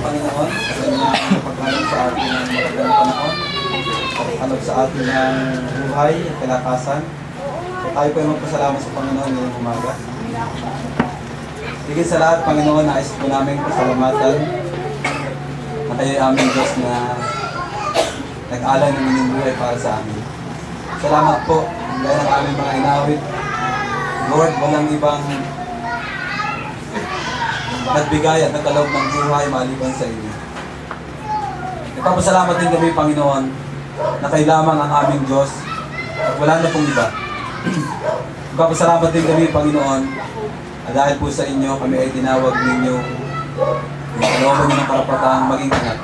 Panginoon sa kanyang pagkalog sa atin ng magandang panahon, pagkalog sa atin ng buhay at kalakasan. So tayo po ay magpasalamat sa Panginoon ngayong umaga. Higit sa lahat, Panginoon, nais po namin pasalamatan na kayo ay aming Diyos na nag-alay ng inyong buhay para sa amin. Salamat po dahil ang aming mga inawit. Lord, walang ibang nagbigay at nagkaloob ng buhay maliban sa inyo. Nagpapasalamat din kami, Panginoon, na kayo lamang ang aming Diyos at wala na pong iba. Nagpapasalamat din kami, Panginoon, at dahil po sa inyo, kami ay tinawag ninyo yung kalooban nyo ng karapatang maging anak.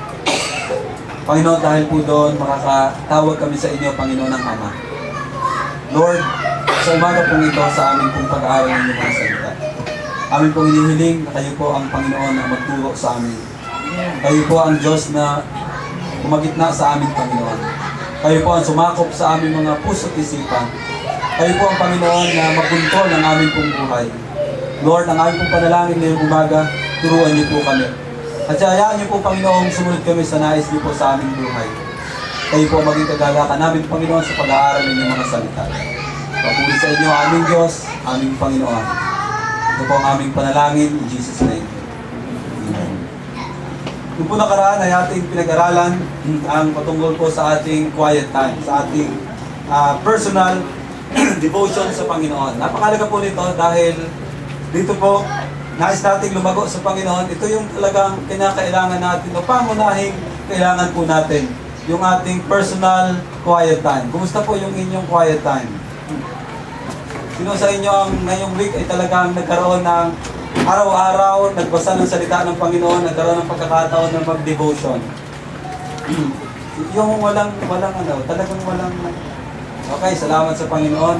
Panginoon, dahil po doon, makakatawag kami sa inyo, Panginoon ng Ama. Lord, sa umaga pong ito, sa aming pong pag-aaral ng mga salita, amin pong hinihiling na kayo po ang Panginoon na magturo sa amin. Kayo po ang Diyos na kumagitna sa amin, Panginoon. Kayo po ang sumakop sa aming mga puso't isipan. Kayo po ang Panginoon na magkontrol ng aming pong buhay. Lord, ang aming pong panalangin ngayong umaga, turuan niyo po kami. At hayaan niyo po, Panginoon, sumunod kami sa nais niyo po sa aming buhay. Kayo po maging kagalakan namin, Panginoon, sa pag-aaral ng inyong mga salita. Papuri sa inyo, aming Diyos, aming Panginoon. Ito po ang aming panalangin in Jesus' name. Amen. Noong po nakaraan ay ating pinag-aralan ang patungkol po sa ating quiet time, sa ating personal devotion sa Panginoon. Napakalaga po nito dahil dito po, nais nating lumago sa Panginoon. Ito yung talagang kinakailangan natin o pangunahing kailangan po natin. Yung ating personal quiet time. Kumusta po yung inyong quiet time? Sino sa inyo ang ngayong week ay talagang nagkaroon ng araw-araw, nagbasa ng salita ng Panginoon, nagkaroon ng pagkakataon ng mag-devotion? Yung talagang walang... Okay, salamat sa Panginoon.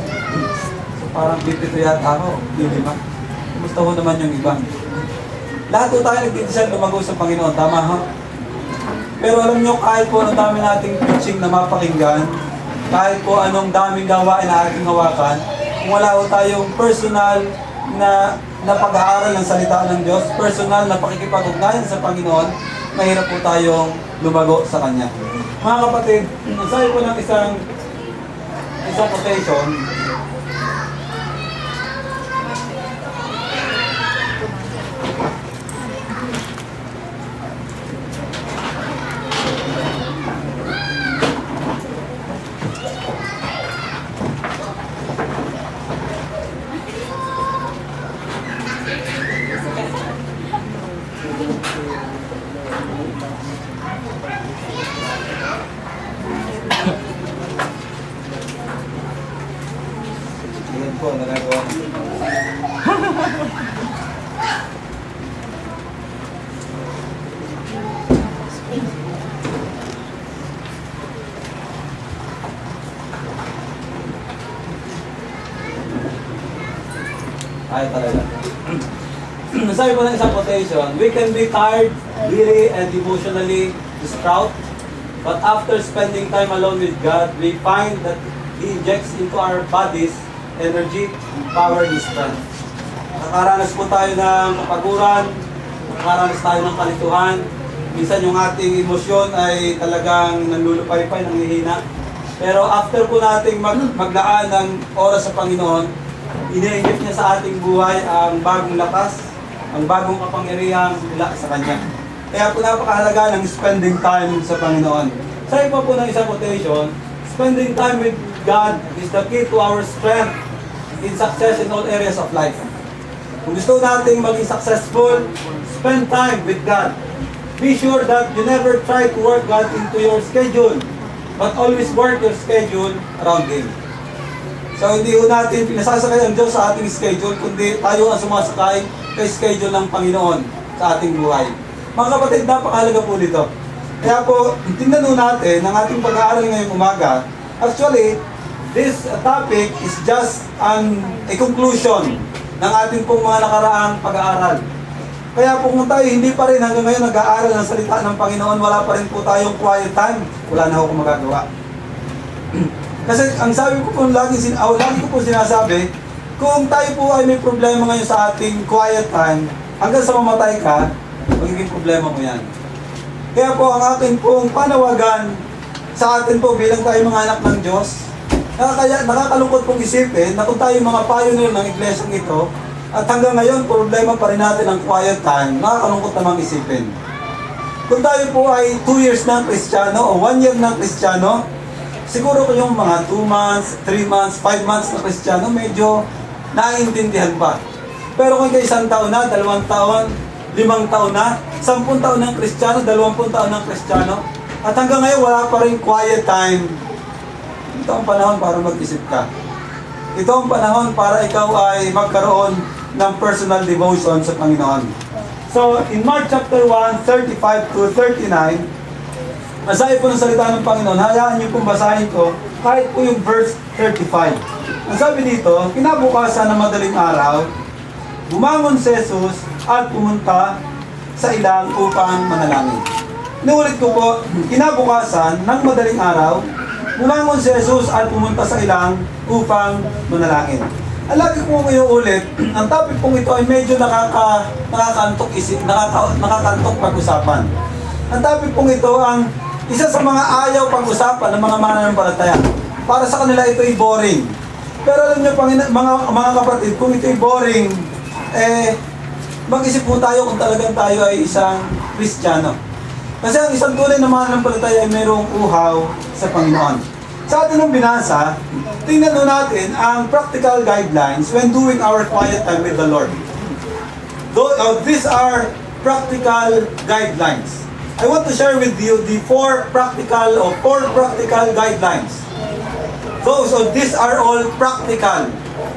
So parang 52 yata ako, 5. Kumusta ho naman yung iba? Lahat po tayo nagdidesal lumago sa Panginoon, tama ho? Pero alam nyo, kahit po anong dami nating preaching na mapakinggan, kahit po anong daming gawain na ating hawakan, kung wala po tayong personal na pag-aaral ng salita ng Diyos, personal na pakikipag-ugnayan sa Panginoon, mahirap po tayong lumago sa Kanya. Mga kapatid, sabi po ng isang quotation, yan po, nagagawa ko. Ay, talaga. Sabi po ng isang quotation, we can be tired, weary, and emotionally distraught, but after spending time alone with God, we find that He injects into our bodies energy, power, and strength. Nakakaranas po tayo ng kapaguran, nakakaranas tayo ng kalituhan. Minsan yung ating emosyon ay talagang nanlulupay-pay, nanghihina. Pero after po nating maglaan ng oras sa Panginoon, ina-inject niya sa ating buhay ang bagong lakas, ang bagong kapangyarihan mula sa Kanya. Kaya po napakahalaga ng spending time sa Panginoon. Sabi po ng isang quotation, spending time with God is the key to our strength in success in all areas of life. Kung gusto nating maging successful, spend time with God. Be sure that you never try to work God into your schedule, but always work your schedule around Him. So hindi ho natin pinasasakay ang Diyos sa ating schedule, kundi tayo ang sumasakay kay schedule ng Panginoon sa ating buhay. Mga kapatid, napakahalaga po nito. Kaya po, tingnan ho natin ang ating pag-aaral ngayong umaga. Actually, this topic is just a conclusion ng ating pong mga nakaraang pag-aaral. Kaya po kung tayo hindi pa rin hanggang ngayon nag-aaral ng salita ng Panginoon, wala pa rin po tayong quiet time, wala na ako magagawa. Kasi ang sabi ko po, lagi ko po sinasabi, kung tayo po ay may problema ngayon sa ating quiet time, hanggang sa mamatay ka, magiging problema mo yan. Kaya po ang akin pong panawagan sa atin po bilang tayo mga anak ng Diyos, nakakalungkot pong isipin na kung tayo mga pioneer ng iglesyang ito, at hanggang ngayon problema pa rin natin ang quiet time, nakakalungkot namang isipin. Kung tayo po ay 2 years ng Kristiyano o 1 year ng Kristiyano, siguro ko yung mga 2 months, 3 months, 5 months na Kristiyano, medyo naiintindihan pa. Pero kung kayo 1 taon na, 2 taon, 5 taon na, 10 taon ng Kristiyano, 20 taon ng Kristiyano, at hanggang ngayon wala pa rin quiet time, ito ang panahon para mag-isip ka. Ito ang panahon para ikaw ay magkaroon ng personal devotion sa Panginoon. So, in Mark chapter 1, 35 to 39, masahe po ng salita ng Panginoon, hayaan niyo pong basahin ko, kahit po yung verse 35. Ang sabi dito, kinabukasan ng madaling araw, bumangon si Jesus at pumunta sa ilang upang manalangin. Inuulit ko po, kinabukasan ng madaling araw, bumangon si Jesus at pumunta sa ilang upang manalangin. Ang lagi ko ngayon ulit, ang topic pong ito ay medyo nakakantok pag-usapan. Ang topic pong ito ang isa sa mga ayaw pag-usapan ng mga mananampalataya. Para sa kanila ito ay boring. Pero alam niyo, mga kapatid, kung ito ay boring, mag-isip po tayo kung talagang tayo ay isang Kristiyano. Kasi ang isang tunay na mananampalataya ay mayroong uhaw sa Panginoon. Sa atin nung binasa, tingnan nun natin ang practical guidelines when doing our quiet time with the Lord. These are practical guidelines. I want to share with you the 4 practical guidelines. So these are all practical.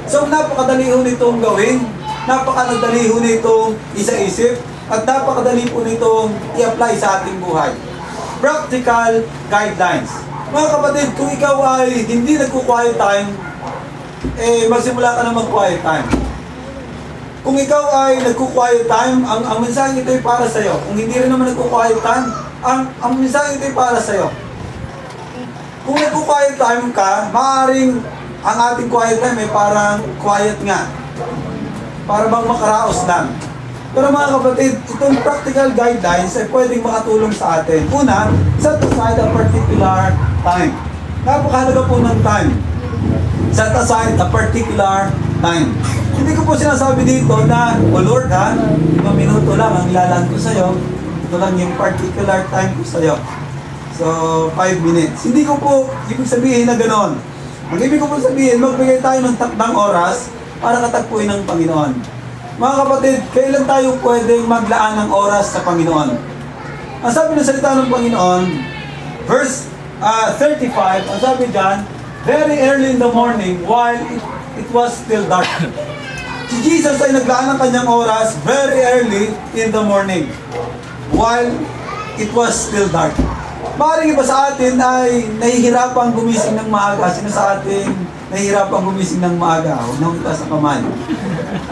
So napakadali ho nitong gawin, napakadali ho nitong isa-isip, at napakadali po nitong i-apply sa ating buhay. Practical guidelines. Mga kapatid, kung ikaw ay hindi nagku-quiet time, magsimula ka na mag-quiet time. Kung ikaw ay nagku-quiet time, ang mensahe ito ay para sa'yo. Kung hindi rin naman nagku-quiet time, ang mensahe ito ay para sa'yo. Kung nagku-quiet time ka, maaaring ang ating quiet time ay parang quiet nga. Para bang makaraos lang. Pero mga kapatid, itong practical guidelines ay pwedeng makatulong sa atin. Una, set aside a particular time. Napakahalaga po ng time. Set aside a particular time. Hindi ko po sinasabi dito na, Lord ha, 5 minuto lang ang ilalaan ko sa'yo. Ito lang yung particular time ko sa'yo. So, 5 minutes. Hindi ko po ibig sabihin na gano'n. Ang ibig ko po sabihin, magbigay tayo ng takdang oras para katagpuin ng Panginoon. Mga kapatid, kailan tayo pwedeng maglaan ng oras sa Panginoon? Ang sabi ng salita ng Panginoon, verse 35, ang sabi dyan, very early in the morning while it was still dark. Si Jesus ay naglaan ng kanyang oras very early in the morning while it was still dark. Maaaring iba sa atin ay nahihirapang gumising ng maaga. Sino sa atin nahihirapang gumising ng maaga? Huwag na itaas ang kamay.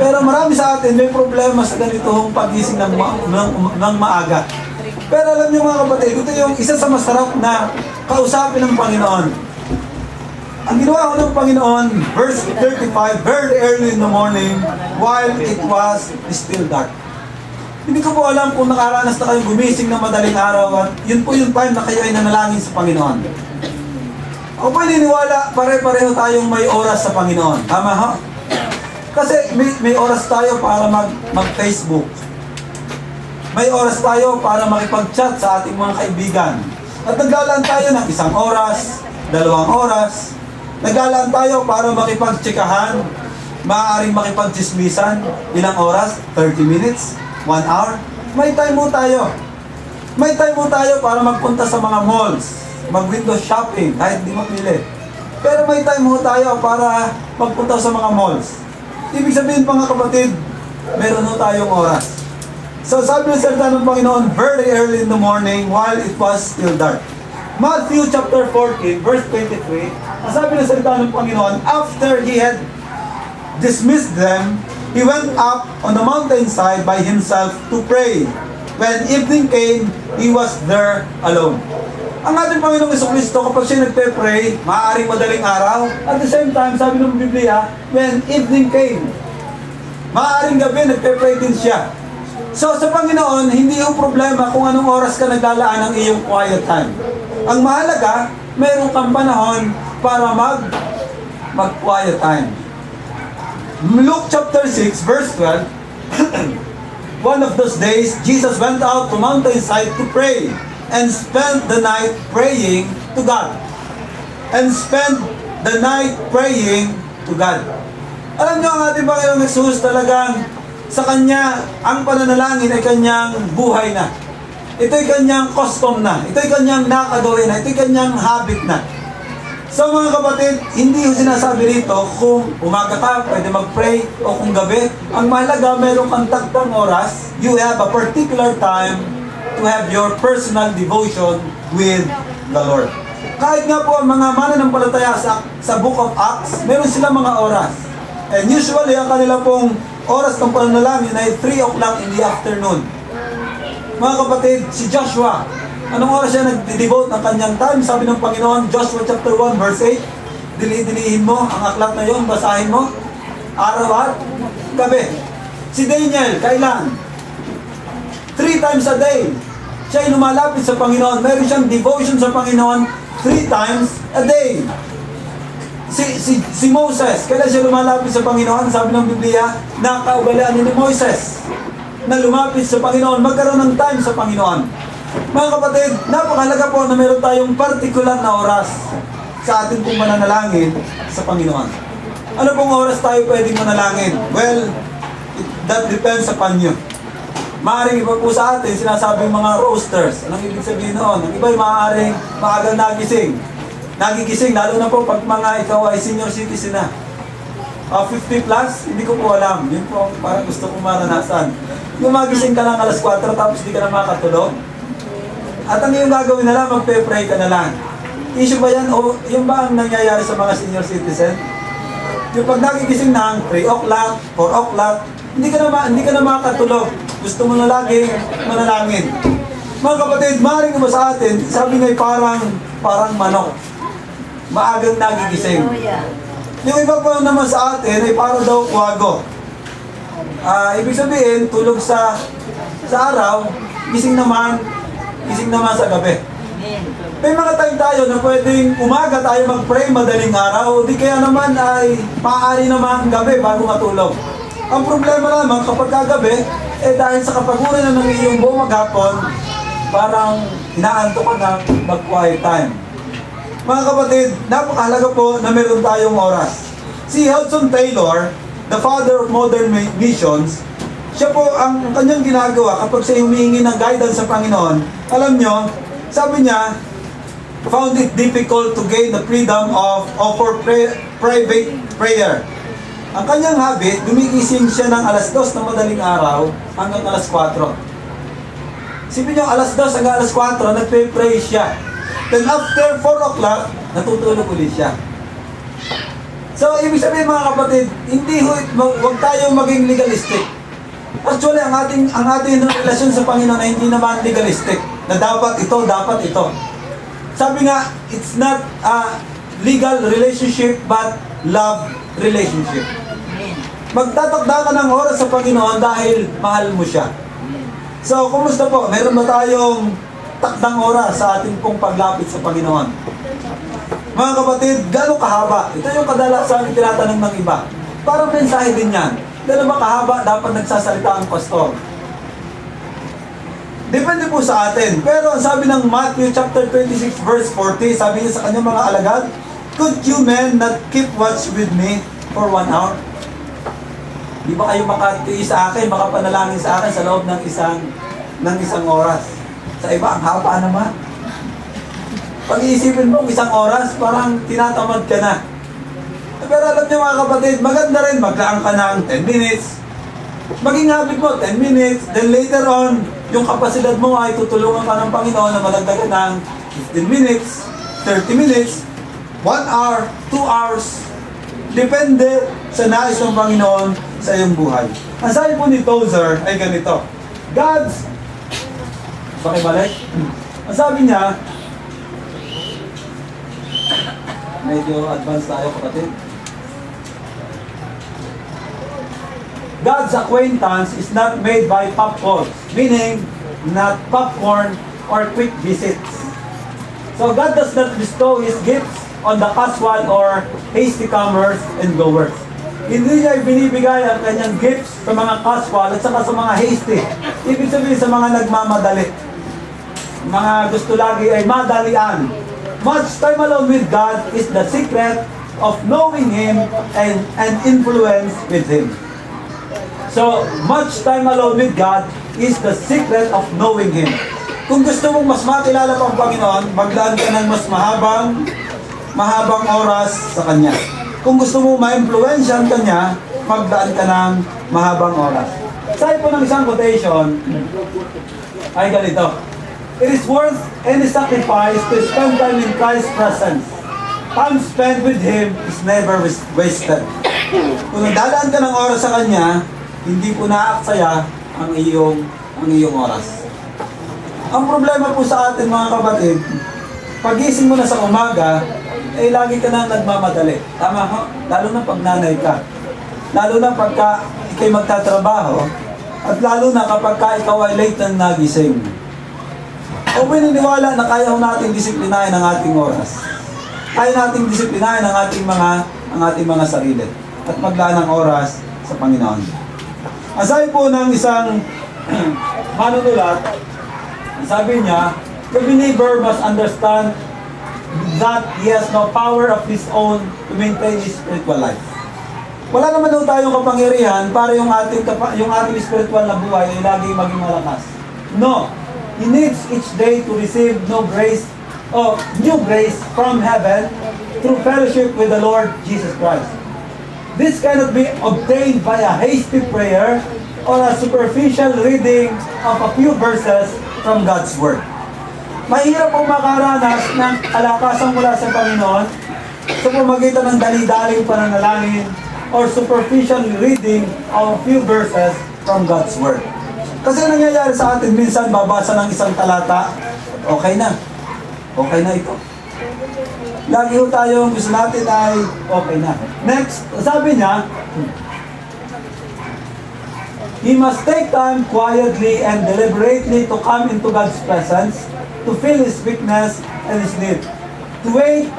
Pero marami sa atin may problema sa ganitong pagising ng maaga. Pero alam niyo mga kapatid, ito yung isa sa masarap na kausapin ng Panginoon. Ang ginawa ko ng Panginoon, verse 35, very early in the morning, while it was still dark. Hindi ko po alam kung nakaranas na kayong gumising ng madaling araw at yun po yung time na kayo ay nanalangin sa Panginoon. Ako po naniniwala, pare-pareho tayong may oras sa Panginoon. Tama ha? Kasi may oras tayo para mag-Facebook. May oras tayo para makipag-chat sa ating mga kaibigan. At naglalaan tayo ng 1 oras, 2 oras. Naglalaan tayo para makipag-tsikahan. Maaaring makipag-chismisan. Ilang oras? 30 minutes? 1 hour? May time mo tayo. May time mo tayo para magpunta sa mga malls. Mag-window shopping kahit di mapili. Pero may time mo tayo para magpunta sa mga malls. Ibig sabihin mga kapatid, meron ho tayong oras. So sabi ng salita ng Panginoon, very early in the morning while it was still dark. Matthew chapter 14, verse 23, ang sabi ng salita ng Panginoon, after He had dismissed them, He went up on the mountainside by Himself to pray. When evening came, He was there alone. Ang ating Panginoong Jesucristo, kapag siya nagpe-pray, maaaring madaling araw. At the same time, sabi ng Biblia, when evening came, maaaring gabi, nagpe-pray din siya. So sa Panginoon, hindi yung problema kung anong oras ka naglalaan ng iyong quiet time. Ang mahalaga, meron kang panahon para mag-quiet time. Luke chapter 6, verse 12, one of those days, Jesus went out to mountainside to pray and spent the night praying to God. And spent the night praying to God. Alam niyo, ang ating Panginoong Jesus talagang sa Kanya, ang pananalangin ay Kanyang buhay na. Ito'y Kanyang custom na. Ito'y Kanyang nakagawin na. Ito'y Kanyang habit na. So mga kapatid, hindi ko sinasabi rito kung umaga ka, pwede mag-pray, o kung gabi. Ang mahalaga, meron kang takdang oras. You have a particular time to have your personal devotion with the Lord. Kahit nga po ang mga mananampalataya sa Book of Acts, meron silang mga oras. And usually, ang kanila pong oras ng pananalangin ay 3 o'clock in the afternoon. Mga kapatid, si Joshua, anong oras siya nag-devote ng kanyang time? Sabi ng Panginoon, Joshua chapter 1 verse 8, dilihin mo ang aklat na yon, basahin mo, araw at gabi. Si Daniel, kailan? 3 times a day. Siya ay lumalapit sa Panginoon. Meron siyang devotion sa Panginoon 3 times a day. Si Moses, kailan siya lumalapit sa Panginoon? Sabi ng Biblia, nakaugalian ni Moises na lumapit sa Panginoon, magkaroon ng time sa Panginoon. Mga kapatid, napakahalaga po na meron tayong partikular na oras sa ating pong mananalangin sa Panginoon. Ano pong oras tayo pwedeng manalangin? Well, that depends upon you. Maaaring iba po sa atin, sinasabing mga roasters. Anong ibig sabihin noon? Ang iba ay maaaring maagang nagigising, lalo na po pag mga ikaw ay senior citizen na. 50 plus, hindi ko po alam. Yun po parang gusto kong maranasan. Yung magising ka lang alas 4 tapos hindi ka na makatulog. At ang iyong gagawin na lang, magpe-pray ka na lang. Issue ba yan? O yung ba ang nangyayari sa mga senior citizen? Yung pag nagigising na 3 o'clock, 4 o'clock, hindi ka na makatulog. Gusto mo na lagi manalangin. Mga kapatid, maaaring iba sa atin, sabi nga parang manok. Maagang nagigising. Yung iba pa naman sa atin ay parang daw kwago. Ibig sabihin, tulog sa araw, gising naman sa gabi. May mga time tayo na pwedeng umaga tayo mag-pray madaling araw, di kaya naman ay maaari naman gabi bago matulog. Ang problema naman kapag kagabi, dahil sa kapaguran na ng iyong buong maghapon, parang inaanto ka ng mag-quiet time. Mga kapatid, napakahalaga po na meron tayong oras. Si Hudson Taylor, the father of modern missions, siya po ang kanyang ginagawa kapag siya humihingi ng guidance sa Panginoon. Alam nyo, sabi niya, found it difficult to gain the freedom of offer private prayer. Ang kanyang habit, gumigising siya ng alas 2 ng madaling araw hanggang alas 4. Sipin nyo, alas 2 hanggang alas 4, nagpe-pray siya. Then after 4 o'clock, natutulog ulit siya. So, ibig sabihin mga kapatid, huwag tayong maging legalistic. Actually, ang ating relasyon sa Panginoon ay hindi naman legalistic. Na dapat ito. Sabi nga, it's not a legal relationship, but love relationship. Magtatakda ka ng oras sa Panginoon dahil mahal mo siya. So, kumusta po? Meron ba tayong takdang oras sa ating pong paglapit sa Panginoon? Mga kapatid, gano'ng kahaba? Ito yung kadalasan tinatanong ng iba. Parang mensahe din yan. Gano'n ba kahaba dapat nagsasalita ang pastor? Depende po sa atin. Pero ang sabi ng Matthew chapter 26 verse 40, sabi niya sa kanyang mga alagad, could you men not keep watch with me for 1 hour? Di ba kayo makatiis sa akin, makapanalangin sa akin sa loob ng isang oras? Sa iba, ang haba naman. Pag-iisipin mo, 1 oras, parang tinatamad ka na. Pero alam niyo mga kapatid, maganda rin, maglaan ka ng 10 minutes. Maging habit mo, 10 minutes. Then later on, yung kapasidad mo ay tutulungan ka ng Panginoon na madagdagan ng 15 minutes, 30 minutes, 1 hour, 2 hours. Depende sa nais ng Panginoon sa iyong buhay. Ang sabi po ni Tozer ay ganito. Pakibalik? Ang sabi niya, medyo advanced tayo kapatid. God's acquaintance is not made by popcorn, meaning not popcorn or quick visits. So God does not bestow His gifts on the casual or hasty comers and goers. Hindi niya binibigay ang kanyang gifts sa mga casual at saka sa mga hasty. Ibig sabihin sa mga nagmamadali. Mga gusto lagi ay madalian. Much time alone with God is the secret of knowing Him and influence with Him. So, much time alone with God is the secret of knowing Him. Kung gusto mong mas makilala pa ang Panginoon, maglaan ka ng mas mahabang oras sa Kanya. Kung gusto mong ma-influensyan Kanya, maglaan ka ng mahabang oras. Sabi po ng isang quotation, ay ganito, "It is worth any sacrifice to spend time in Christ's presence. Time spent with Him is never wasted." Kung nagdadaan ka ng oras sa Kanya, hindi po naaksaya ang iyong oras. Ang problema po sa atin mga kapatid, pagising mo na sa umaga, lagi ka na nagmamadali. Tama ho? Lalo na pag nanay ka. Lalo na pagka ikay magtatrabaho, at lalo na kapag ikaw ay late na nagising. O pininiwala na kaya natin disiplinahin ang ating oras. Kaya nating disiplinahin ang ating mga sarili. At maglaan ng oras sa Panginoon. Aside po ng isang manunulat, sabi niya, the believer must understand that he has no power of his own to maintain his spiritual life. Wala naman daw tayong kapangyarihan para yung ating spiritual na buhay ay lagi maging malakas. No. He needs each day to receive new grace from heaven through fellowship with the Lord Jesus Christ. This cannot be obtained by a hasty prayer or a superficial reading of a few verses from God's Word. Mahirap po makaranas ng kalakasan mula sa Panginoon sa pamagitan ng dali-daling pananalangin or superficial reading of a few verses from God's Word. Kasi nangyayari sa atin, minsan babasa ng isang talata, okay na ito. Lagi ho tayong gusto natin ay okay na. Next, sabi niya, he must take time quietly and deliberately to come into God's presence, to feel His weakness and His need, to wait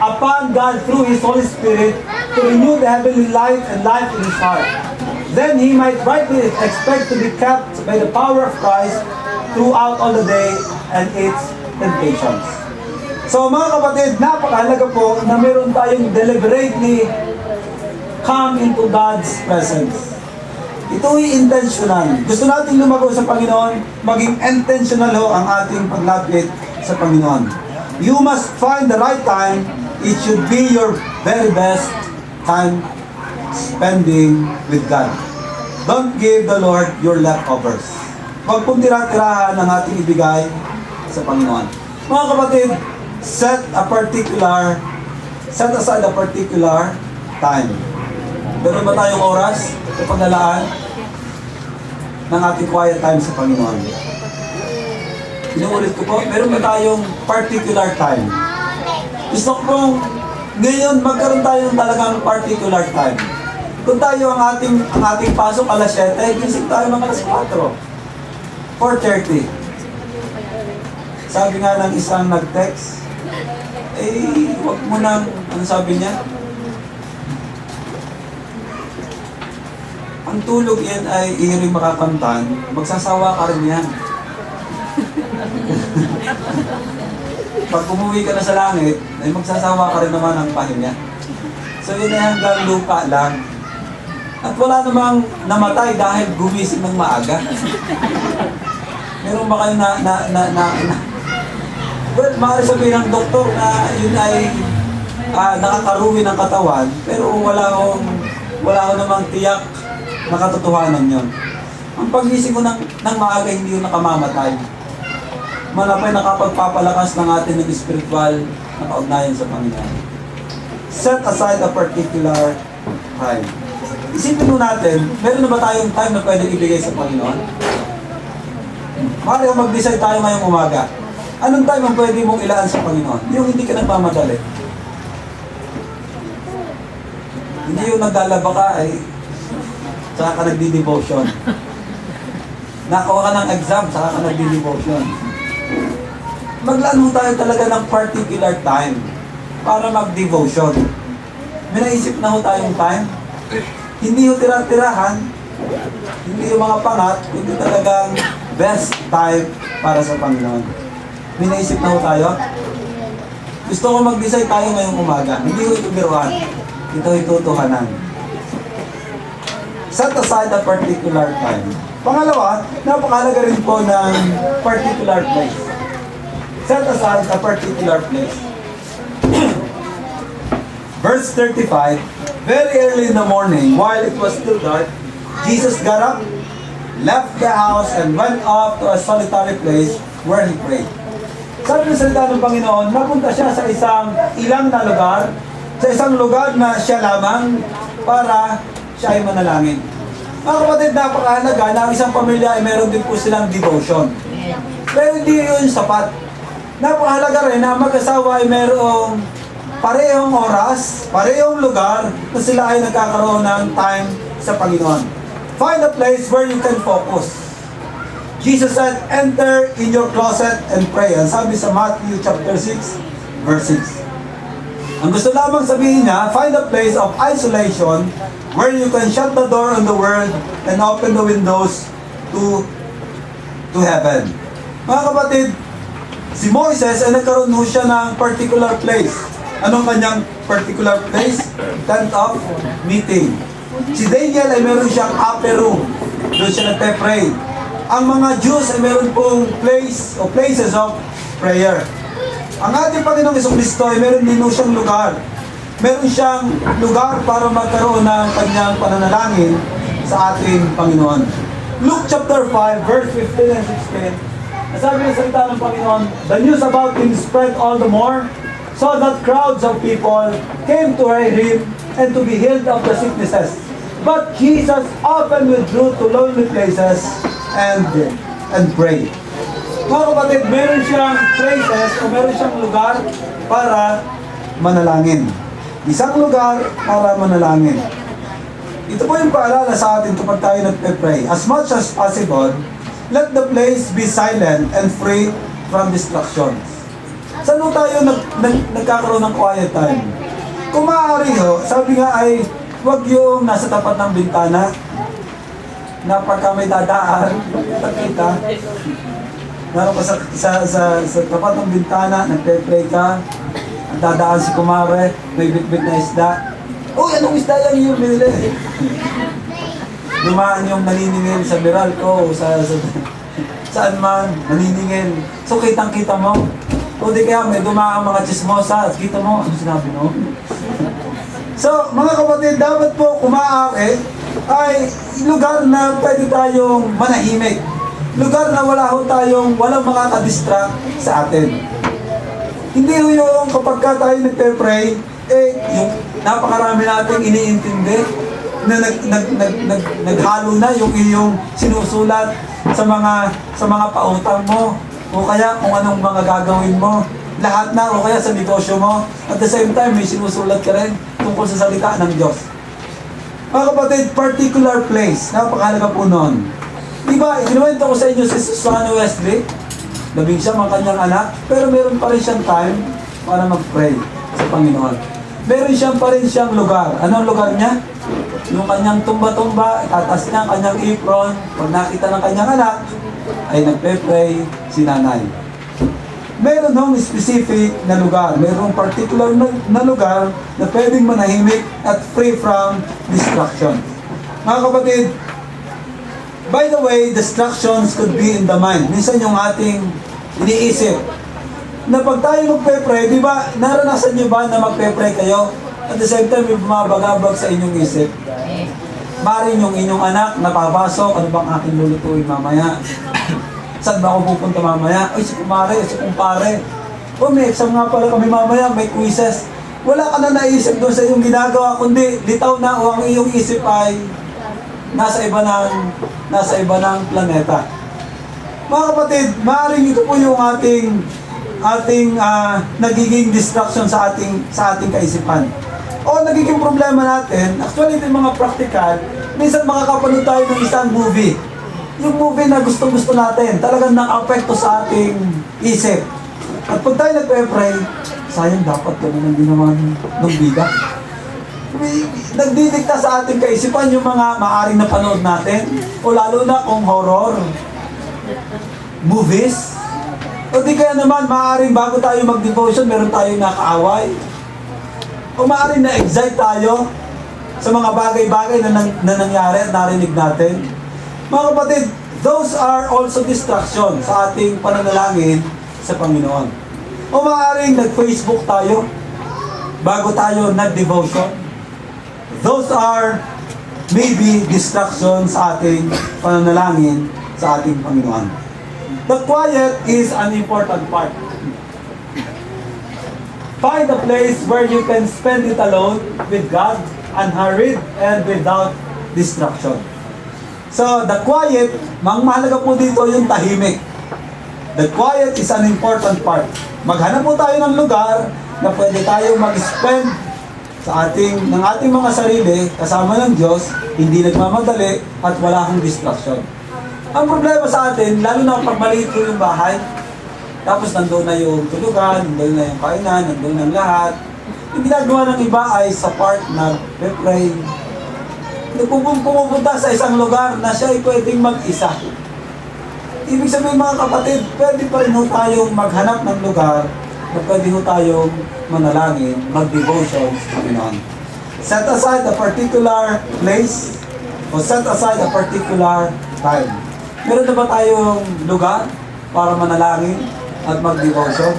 upon God through His Holy Spirit to renew the heavenly light and life in his heart. Then he might rightly expect to be kept by the power of Christ throughout all the day and its temptations. So mga kapatid, napakahalaga po na meron tayong deliberately come into God's presence. Ito ay intentional. Gusto natin lumago sa Panginoon, maging intentional ho ang ating paglapit sa Panginoon. You must find the right time. It should be your very best time spending with God. Don't give the Lord your leftovers. Huwag pong tira-tirahan ang ating ibigay sa Panginoon. Mga kapatid, set aside a particular time. Meron ba tayong oras sa paglalaan ng ating quiet time sa Panginoon? Inuulit ko po, meron ba tayong particular time? Gusto ko pong ngayon magkaroon tayo ng talagang particular time. Kung tayo ang ating pasok alas 7, gising tayo ng alas 4. 4:30. Sabi nga ng isang nag-text, wag mo nang, ano sabi niya? Ang tulog yan ay iring makakamtan, magsasawa ka rin yan. Pag umuwi ka na sa langit, ay magsasawa ka rin naman ng pahinga. So yun ay hanggang lupa lang. At wala namang namatay dahil gumising ng maaga. Meron ba kayo well, maaari sabihin ng doktor na yun ay nakakaruwi ng katawan, pero wala akong namang tiyak na katotohanan yun. Ang pagising ko ng maaga, hindi yun nakamamatay. Malapay nakapagpapalakas ng atin ng spiritual na kaugnayan sa Panginoon. Set aside a particular time. Isipin mo natin, meron na ba tayong time na pwede ibigay sa Panginoon? Maaari mag-decide tayo ngayong umaga. Anong time ang pwede mong ilaan sa Panginoon? Yung hindi ka nagmamadali. Hindi yung naglalaba ka ay saka ka nagdi-devotion. Nakuha ka ng exam, saka ka nagdi-devotion. Maglaan mo tayo talaga ng particular time para mag-devotion. May naisip na ho tayong time. Hindi ho tira-tirahan, hindi yung mga pangat, hindi talagang best time para sa Panginoon. May naisip na ho tayo. Gusto ko mag-decide tayo ngayong umaga. Hindi ho ito biruan. Ito itutuhanan. Set aside a particular time. Pangalawa, napakahalaga rin po ng particular place. Set aside a particular place. Verse 35, very early in the morning, while it was still dark, Jesus got up, left the house, and went off to a solitary place where he prayed. Sabi ng salita ng Panginoon, napunta siya sa ilang na lugar, sa isang lugar na siya lamang para siya ay manalangin. Mga kapatid, napakahalaga na ang isang pamilya ay meron din po silang devotion. Pero hindi yun sapat. Napakahalaga rin na mag-asawa ay merong parehong oras, parehong lugar na sila ay nagkakaroon ng time sa Panginoon. Find a place where you can focus. Jesus said, enter in your closet and pray. Ang sabi sa Matthew chapter 6, verse 6. Ang gusto lamang sabihin niya, find a place of isolation where you can shut the door on the world and open the windows to heaven. Mga kapatid, si Moises ay nagkaroon ho siya ng particular place. Anong kanyang particular place? Tent of meeting. Si Daniel ay meron siyang upper room. Doon siya nagpe-pray. Ang mga Jews ay meron pong place o places of prayer. Ang ating Panginoong Jesucristo ay meron din siyang lugar. Meron siyang lugar para magkaroon ng kanyang pananalangin sa ating Panginoon. Luke chapter 5, verse 15 and 16. Nasabi ng salita ng Panginoon, the news about him spread all the more, so that crowds of people came to hear him and to be healed of the sicknesses. But Jesus often withdrew to lonely places and prayed. Mga kapatid, meron siyang places o meron siyang lugar para manalangin. Isang lugar para manalangin. Ito po yung paalala sa atin kapag tayo nagpe-pray. As much as possible, let the place be silent and free from distractions. Saan ho tayo nagkakaroon ng quiet time? Kung maaari ho, sabi nga ay huwag yung nasa tapat ng bintana na pagka may dadaan, kita. Naroon ka sa tapat ng bintana, nagpe-pray ka, dadaan si kumare, may bit-bit na isda. Uy, anong isda yan yung binili? Dumaan yung naniningil sa Meralco, saan man, naniningil. So, kitang-kita mo. O di kaya may dumaan mga chismosa, kita mo, ano sinabi mo? So, mga kapatid, dapat po kumaari ay lugar na pwede tayong manahimik. Lugar na walang makakadistract sa atin. Hindi yung kapag ka tayo nagpe-pray, yung napakarami nating iniintindi na naghalo na yung iyong sinusulat sa mga pautang mo o kaya kung anong mga gagawin mo. Lahat na o kaya sa negosyo mo. At the same time, may sinusulat ka rin tungkol sa salita ng Diyos. Mga kapatid, particular place. Napakahalaga po noon. Diba, ikinuwento ko sa inyo si Susana Wesley. Labing siya mga kanyang anak. Pero meron pa rin siyang time para mag-pray sa Panginoon. Meron siyang pa rin siyang lugar. Anong lugar niya? Yung kanyang tumba-tumba, itatas niya ang kanyang apron. Pag nakita ng kanyang anak, ay nagpe-pray si nanay. Meron hong specific na lugar. Meron particular na lugar na pwedeng manahimik at free from distraction. Mga kapatid, by the way, distractions could be in the mind. Minsan yung ating iniisip na pag tayo magpe-pray, di ba, naranasan niyo ba na magpe-pray kayo? At the same time, may bumabagabag sa inyong isip. Maring yung inyong anak, napapasok, ano bang aking lulutuin mamaya? Saan ba ako pupunta mamaya? Ay, si kumare, si kumpare. O, may exam nga pala kami mamaya, may quizzes. Wala ka na naisip doon sa iyong ginagawa, kundi litaw na o ang iyong isip ay nasa iba ng planeta. Mga kapatid, maaaring ito po yung ating nagiging distraction sa ating kaisipan. O nagiging problema natin, actually ito yung mga practical, minsan makakapanood tayo ng isang movie. Yung movie na gustong-gusto natin, talagang naka-apekto sa ating isip. At pag tayo nagpe-pray, sayang dapat ganun ang ginawa ng bida. Nagdidikta sa ating kaisipan yung mga maaring napanood natin, o lalo na kung horror movies. O di kaya naman, maaring bago tayo mag-devotion, meron tayong nakaaway. O maaaring na-excite tayo sa mga bagay-bagay na nangyari at narinig natin. Mga kapatid, those are also distractions sa ating pananalangin sa Panginoon. O maaaring nag-Facebook tayo bago tayo nag-devotion. Those are maybe distractions sa ating pananalangin sa ating Panginoon. The quiet is an important part. Find a place where you can spend it alone with God, unhurried and without distraction. So, the quiet, mahalaga po dito yung tahimik. The quiet is an important part. Maghanap po tayo ng lugar na pwede tayo mag-spend ng ating mga sarili kasama ng Diyos, hindi nagmamadali at wala akong distraction. Ang problema sa atin, lalo na pag maliit po yung bahay, tapos nandoon na yung tulugan, nandoon na yung kainan, nandoon na lahat. Yung ginagawa ng iba ay sa park na pray. Pumupunta sa isang lugar na siya ay pwedeng mag-isa. Ibig sabihin mga kapatid, pwede pa rin ho tayong maghanap ng lugar na pwede ho tayong manalangin, mag-devotion sa Panginoon. Set aside a particular place o set aside a particular time. Meron na ba tayong lugar para manalangin at mag-devotion?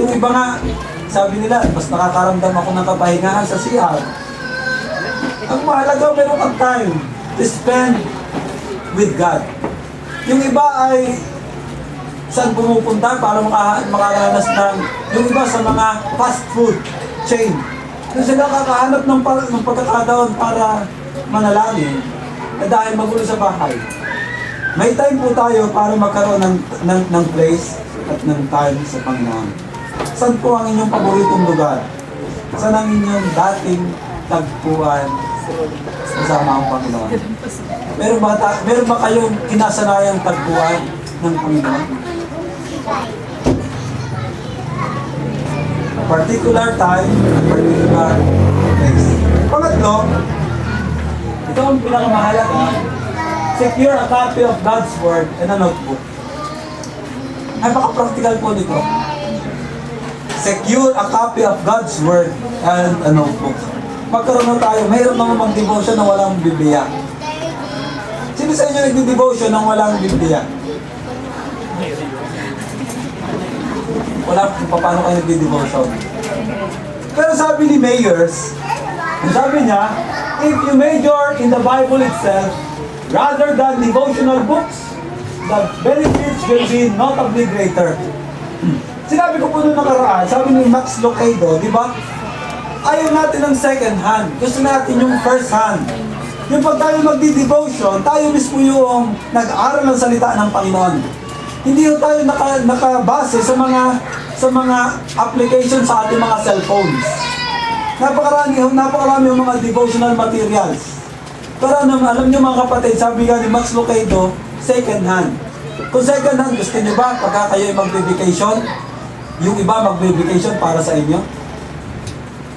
Yung iba nga, sabi nila, mas nakakaramdam ako ng kapahingahan sa CR. Ang mahalaga, meron kang time to spend with God. Yung iba ay saan pumupunta para makaranas ng, yung iba sa mga fast food chain. Kung sila kakahanap ng pagkakataon para manalangin, dahil magulo sa bahay. May time po tayo para magkaroon ng place at ng time sa Panginoon. Saan po ang inyong paboritong lugar? Saan ang inyong dating tagpuan kasama ang Panginoon? Meron ba kayong kinasanayang tagpuan ng Panginoon? Particular time at particular place. Pangatlo, ito ang pinakamahalaga. Secure a copy of God's Word and a notebook. Napaka-practical po nito. Secure a copy of God's Word and a notebook. Magkaroon na tayo, mayroon naman mag-devotion na walang Biblia. Sino sa inyo nag-devotion nang walang Biblia? Wala kung paano kayo nag-devotion. Pero sabi ni Mayers, sabi niya, if you major in the Bible itself, rather than devotional books, the benefits will be notably greater. Sinabi ko po nung nakaraan, sabi ni Max Lucado, di ba? Ayaw natin ng second hand. Gusto natin yung first hand. Yung pag tayo magdi-devotion, tayo mismo yung nag-aaral ng salita ng Panginoon. Hindi yung tayo nakabase sa mga application sa ating mga cellphones. Napakarami yung mga devotional materials. Pero alam niyo mga kapatid, sabi nga ni Max Lucado, second hand. Kung second hand, gusto niyo ba pagka kayo magbe-vacation, yung iba magbe-vacation para sa inyo?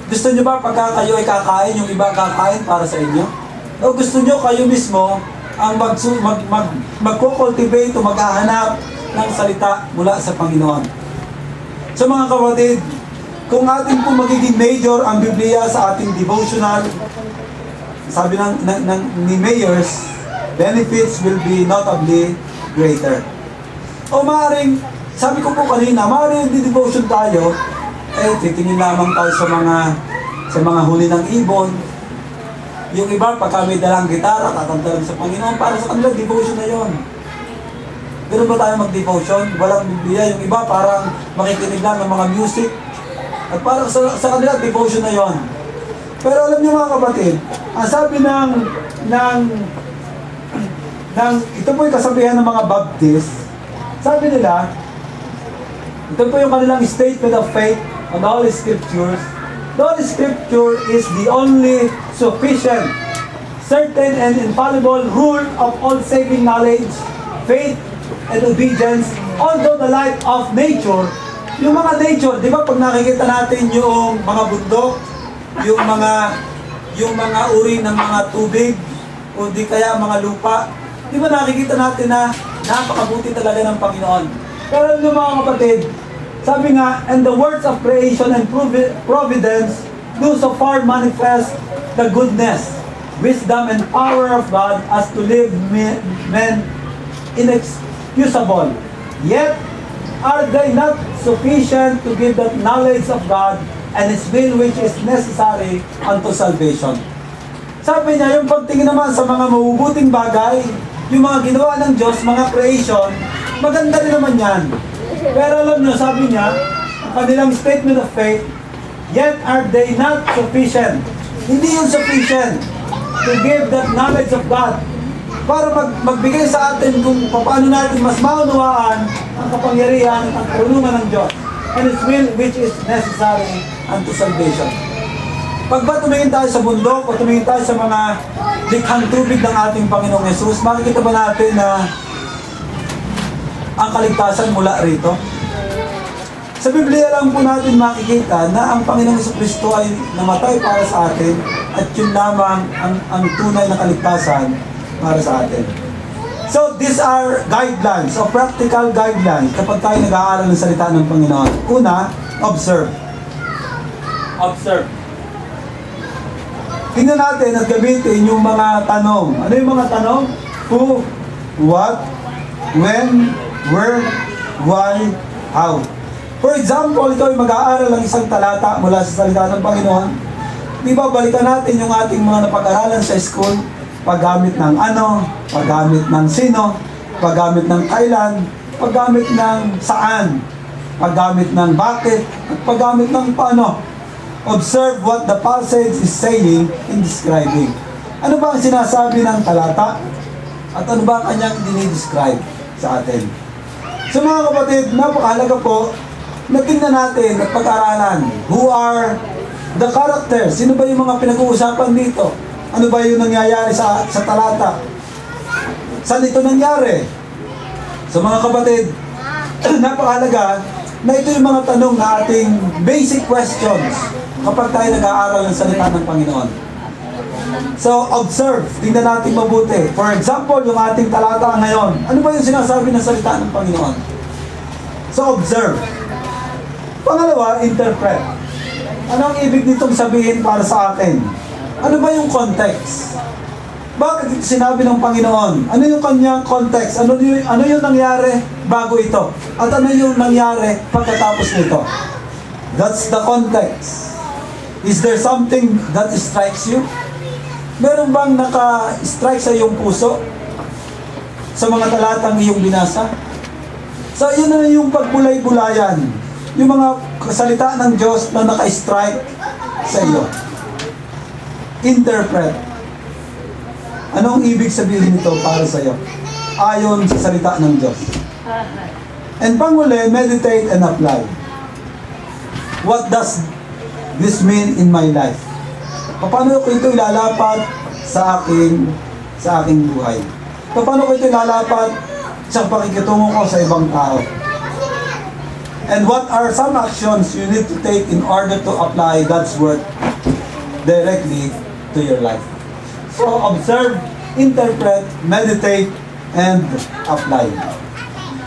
Gusto niyo ba pagka kayo ay kakain, yung iba kakain para sa inyo? O gusto niyo kayo mismo ang magko-cultivate o maghahanap ng salita mula sa Panginoon? So mga kapatid, kung atin po magiging major ang Biblia sa ating devotional, sabi ni Mayers, benefits will be notably greater. O maaaring, sabi ko po kanina, maaaring di-devotion tayo, titingin lamang tayo sa mga huli ng ibon. Yung iba, pagka may dalang gitara, kakanta lang sa Panginoon, para sa kanila, devotion na yon. Pero ba tayo mag-devotion? Walang Biblia. Yung iba, parang makikinig lang ng mga music. At parang sa kanila, devotion na yon. Pero alam niyo mga kapatid, ang sabi ito po yung kasabihan ng mga Baptist, sabi nila, ito po yung kanilang statement of faith on the Holy Scriptures, The Holy Scripture is the only sufficient, certain, and infallible rule of all saving knowledge, faith, and obedience. Although the light of nature, yung mga nature, di ba pag nakikita natin yung mga bundok, yung mga uri ng mga tubig, o di kaya mga lupa, di ba nakikita natin na napakabuti talaga ng Panginoon. Pero yung mga kapatid, sabi nga, and the words of creation and providence do so far manifest the goodness, wisdom, and power of God as to leave men inexcusable. Yet, are they not sufficient to give that knowledge of God and His will which is necessary unto salvation? Sabi niya, yung pagtingin naman sa mga mabubuting bagay, yung mga ginawa ng Diyos, mga creation, maganda rin naman yan. Pero alam niyo, sabi niya, ang kanilang statement of faith, yet are they not sufficient. Hindi yung sufficient to give that knowledge of God para magbigay sa atin kung paano natin mas maunawaan ang kapangyarihan at ang karunungan ng Diyos and His will which is necessary unto salvation. Pag ba tumingin tayo sa bundok o tumingin tayo sa mga likhang tubig ng ating Panginoong Yesus, makikita ba natin na ang kaligtasan mula rito? Sa Biblia lang po natin makikita na ang Panginoong Jesucristo ay namatay para sa atin at yun lamang ang tunay na kaligtasan para sa atin. So these are guidelines o practical guidelines kapag tayo nag-aaral ng salita ng Panginoon. Una, observe. Observe. Tingnan natin at gamitin yung mga tanong. Ano yung mga tanong? Who, what, when, where, why, how. For example, ikaw ay mag-aaral ng isang talata mula sa salita ng Panginoon. Di ba, balikan natin yung ating mga napag-aralan sa school, paggamit ng ano, paggamit ng sino, paggamit ng kailan, paggamit ng saan, paggamit ng bakit, at paggamit ng paano. Observe what the passage is saying in describing. Ano ba ang sinasabi ng talata? At ano ba ang kanyang dinidescribe sa atin? So mga kapatid, napakahalaga po na tingnan natin at pag-aralan who are the characters. Sino ba yung mga pinag-uusapan dito? Ano ba yung nangyayari sa talata? Saan ito nangyari? So mga kapatid, napakahalaga na ito yung mga tanong na ating basic questions kapag tayo nag-aaral ng salita ng Panginoon. So, observe. Tingnan natin mabuti. For example, yung ating talata ngayon. Ano ba yung sinasabi ng salita ng Panginoon? So, observe. Pangalawa, interpret. Ano ang ibig nitong sabihin para sa atin? Ano ba yung context? Bakit sinabi ng Panginoon? Ano yung kanyang context? Ano yung nangyari bago ito? At ano yung nangyari pagkatapos nito? That's the context. Is there something that strikes you? Meron bang naka-strike sa iyong puso? Sa mga talatang iyong binasa? So, yun na yung pagbulay-bulayan. Yung mga salita ng Diyos na naka-strike sa iyo. Interpret. Anong ibig sabihin nito para sa iyo? Ayon sa salita ng Diyos. And panghuli, meditate and apply. What does this mean in my life? Paano ko ito ilalapat sa aking buhay? Paano ko ito ilalapat sa pakikitungo ko sa ibang tao? And what are some actions you need to take in order to apply God's Word directly to your life? So, observe, interpret, meditate, and apply.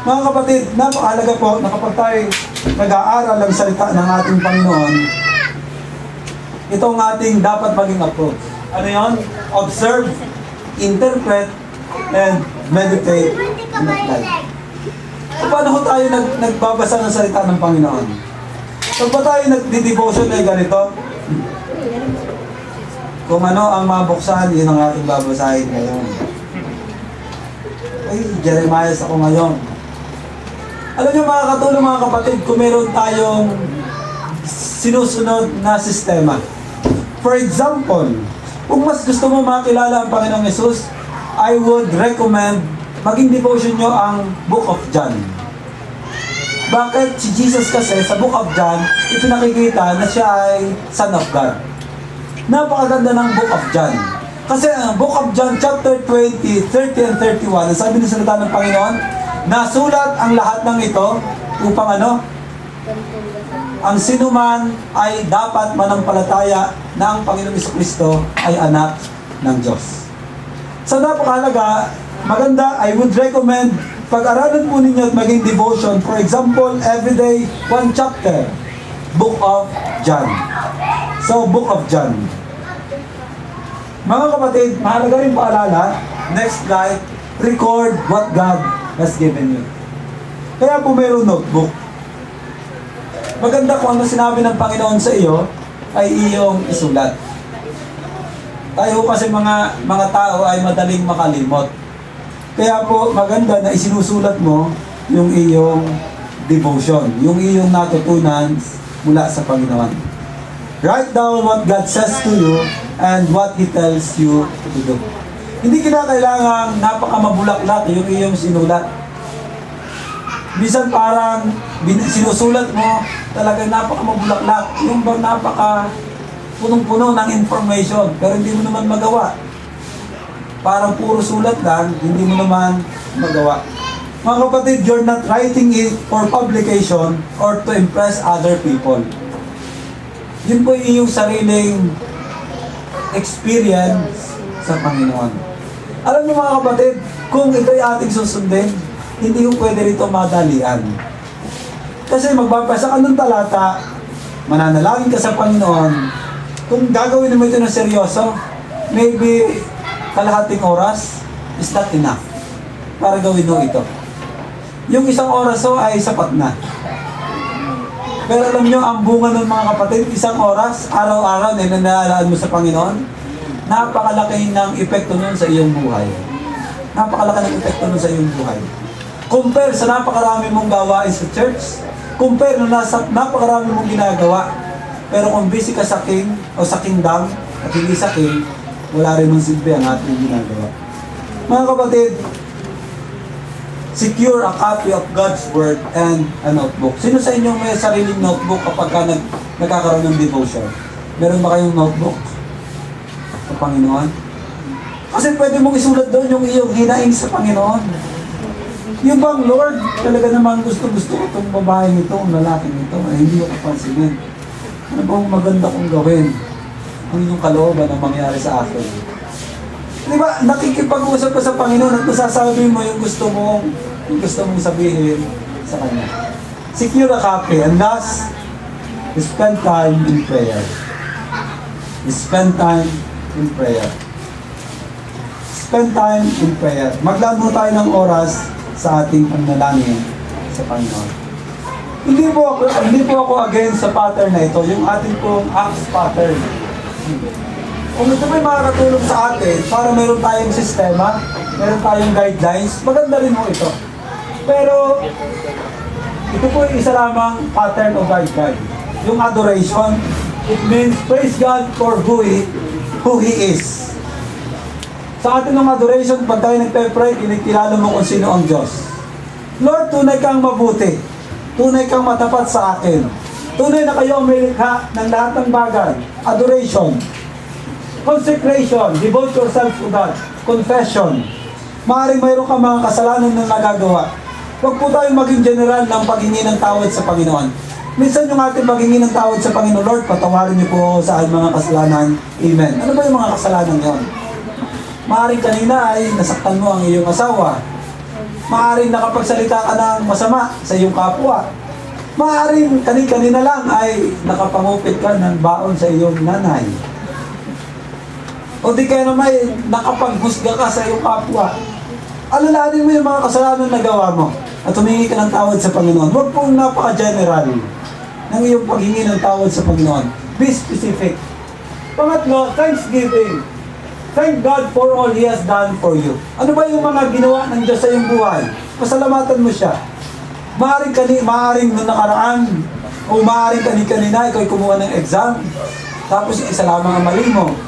Mga kapatid, napakahalaga po na kapag tayo nag-aaral ng salita ng ating Panginoon, ito ang ating dapat maging approach. Ano yun? Observe, interpret, and meditate, and apply. So, paano ko tayo nagbabasa ng salita ng Panginoon? Pag ba tayo nagdi-devotion ay ganito? Kung ano ang mabuksan, yun ang ating babasahin ngayon. Ay, Jeremiah ako ngayon. Alam niyo mga katulong mga kapatid, kung meron tayong sinusunod na sistema. For example, kung mas gusto mo makilala ang Panginoong Yesus, I would recommend maging devotion nyo ang Book of John. Bakit? Si Jesus kasi sa Book of John, ipinakikita na siya ay Son of God. Napakaganda ng Book of John. Kasi ang Book of John chapter 20, 30 and 31, ang sabi ng salita ng Panginoon, nasulat ang lahat ng ito upang ano? Ang sinuman ay dapat manampalataya na ang Panginoong Jesucristo ay anak ng Diyos. So napakahalaga, maganda, I would recommend pag-aralan po ninyo at maging devotion. For example, everyday, one chapter. Book of John. So, Book of John. Mga kapatid, mahalaga rin paalala, next slide, record what God has given you. Kaya po mayroong notebook. Maganda kung ano sinabi ng Panginoon sa iyo, ay iyong isulat. Tayo kasi mga tao ay madaling makalimot. Kaya po maganda na isinusulat mo yung iyong devotion, yung iyong natutunan mula sa Panginoon. Write down what God says to you and what He tells you to do. Hindi kinakailangan napakamabulaklak yung iyong sinulat. Bisan parang sinusulat mo talagang napakamabulaklak, yung bang napaka punong-puno ng information, pero hindi mo naman magawa. Parang puro sulat lang, hindi mo naman magawa. Mga kapatid, you're not writing it for publication or to impress other people. Yun po yung sariling experience sa Panginoon. Alam niyo mga kapatid, kung ito'y ating susundin, hindi yung pwede rito madalian. Kasi magbabasa ka ng talata, mananalangin ka sa Panginoon, kung gagawin mo ito ng seryoso, maybe kalahating oras is not enough para gawin mo ito. Yung isang oras ay sapat na. Pero alam nyo, ang bunga ng mga kapatid, isang oras, araw-araw na nananalaan mo sa Panginoon, napakalaki ng epekto nun sa iyong buhay. Napakalaki ng epekto nun sa iyong buhay. Compare sa napakarami mong gawain sa church, compare na napakarami mong ginagawa, pero kung busy ka sa king o sa kingdom at hindi sa king, wala rin mong silbi ang ating ginagawa. Mga kapatid, secure a copy of God's Word and a notebook. Sino sa inyo may sariling notebook kapag nagkakaroon ng devotion? Meron ba kayong notebook sa Panginoon? Kasi pwede mong isulat doon yung iyong hinaing sa Panginoon. Yung bang, Lord, talaga naman gusto-gusto ko itong babaeng ito, ang lalaking ito, ay hindi ko kapansinin. Ano bang maganda kong gawin? Ang inyong kalooban ang mangyari sa akin. Di ba, nakikipag-usap ka sa Panginoon at masasabi mo yung gusto mong sabihin sa Kanya. Secure a copy. And last, spend time in prayer. Spend time in prayer. Spend time in prayer. Maglaan mo tayo ng oras sa ating panalangin sa Panginoon. Hindi po ako against sa pattern na ito, yung ating pong Acts pattern. Kung ito may makakatulong sa atin para meron tayong sistema, meron tayong guidelines, maganda rin mo ito. Pero ito po yung isa lamang pattern o guideline. Yung adoration, it means praise God for who He is. Sa atin ng adoration, pag tayo nagpe-pray, kinikilala mo kung sino ang Diyos. Lord, tunay kang mabuti. Tunay kang matapat sa akin. Tunay na kayo ang may likha ng lahat ng bagay. Adoration. Consecration. Devote yourself to God. Confession. Maaaring mayroon ka mga kasalanan na nagagawa. Huwag po tayong maging general ng paghingi ng tawad sa Panginoon. Minsan yung ating paghingi ng tawad sa Panginoon, Lord, patawarin niyo po sa aking mga kasalanan. Amen. Ano ba yung mga kasalanan yon? Maaaring kanina ay nasaktan mo ang iyong asawa. Maaaring nakapagsalita ka ng masama sa iyong kapwa. Maaaring kanina lang ay nakapangupit ka ng baon sa iyong nanay. O di kaya naman nakapaghusga ka sa iyong kapwa. Alalahanin mo yung mga kasalanan na gawa mo at humingi ka ng tawad sa Panginoon. Huwag pong napaka-general ng iyong paghingi ng tawad sa Panginoon. Be specific. Pangatlo, thanksgiving. Thank God for all He has done for you. Ano ba yung mga ginawa ng Diyos sa iyong buhay? Pasalamatan mo siya. Maaring nung nakaraan, o maaring kanina, ikaw kumuha ng exam, tapos isa lamang ang mali mo.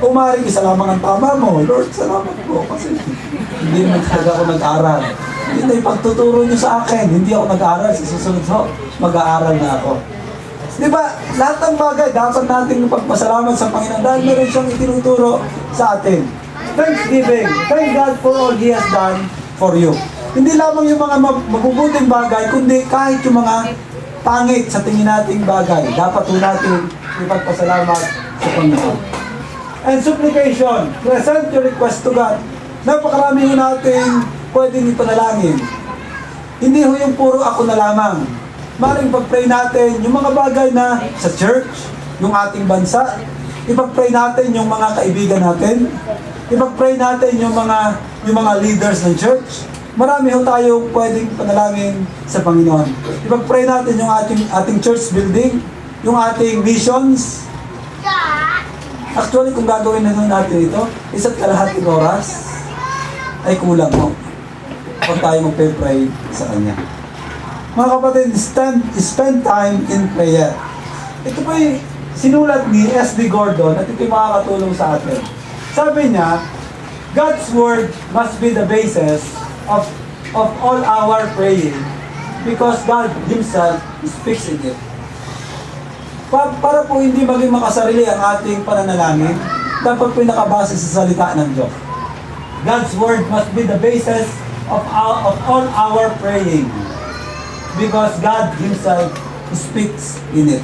O maaring isa lamang ang tama mo. Lord, salamat po kasi hindi naman talaga ako nag-aral. Yun na yung pagtuturo nyo sa akin. Hindi ako nag-aaral. Sa susunod ho, mag-aaral na ako. Di ba? Lahat ng bagay, dapat natin pagpasalamat sa Panginoon dahil meron siyang itinuturo sa atin. Thanksgiving. Thank God for all He has done for you. Hindi lamang yung mga mabubuting bagay, kundi kahit yung mga pangit sa tingin nating bagay. Dapat po natin ipagpasalamat sa Panginoon. And supplication. Present your request to God. Napakarami ho natin pwedeng ipanalangin. Hindi ho yung puro ako na lamang. Maring pag-pray natin yung mga bagay na sa church, yung ating bansa, ipag-pray natin yung mga kaibigan natin, ipag-pray natin yung mga leaders ng church. Marami ho tayong pwedeng panalangin sa Panginoon. Ipag-pray natin yung ating church building, yung ating missions. Actually, kung gagawin na natin ito, isa't kalahating oras ay kulang mo pag tayo magpe-pray sa Kanya. Mga kapatid, spend time in prayer. Ito po yung sinulat ni S.D. Gordon at ito yung makakatulong sa atin. Sabi niya, God's Word must be the basis of all our praying because God Himself speaks in it. Para po hindi maging makasarili ang ating pananalangin, dapat po nakabase sa salita ng Diyos. God's Word must be the basis of all our praying because God Himself speaks in it.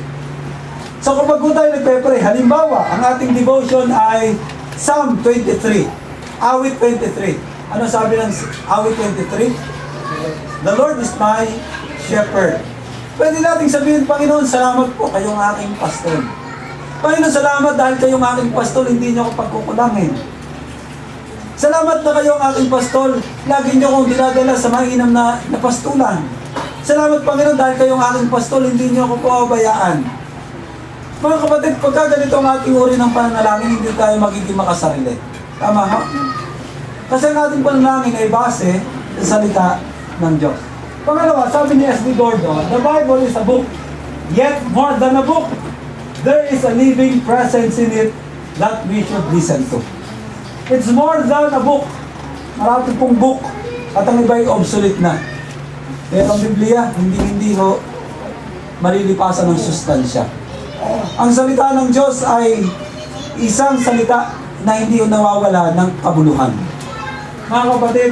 So kapag po tayo nagpe-pray, halimbawa, ang ating devotion ay Psalm 23, Awit 23. Ano sabi ng Awit 23? The Lord is my shepherd. Pwede nating sabihin, Panginoon, salamat po, kayong aking pastor. Panginoon, salamat dahil kayong aking pastor, hindi niyo ako pagkukulangin. Salamat na kayong aking pastor, lagi niyo akong dinadala sa mainam na pastulan. Salamat, Panginoon, dahil kayong aking pastor, hindi niyo ako pababayaan. Mga kapatid, pagka ganito ang ating uri ng pananalangin, hindi tayo magiging makasarili. Tama ha? Kasi ang ating pananalangin ay base sa salita ng Diyos. Pangalawa, sabi ni S.D. Gordon, the Bible is a book, yet more than a book, there is a living presence in it that we should listen to. It's more than a book. Marami pong book at ang iba ay obsolete na. Pero ang Biblia, hindi ho malilipasan ng sustansya. Ang salita ng Diyos ay isang salita na hindi nawawala ng kabuluhan. Mga kapatid,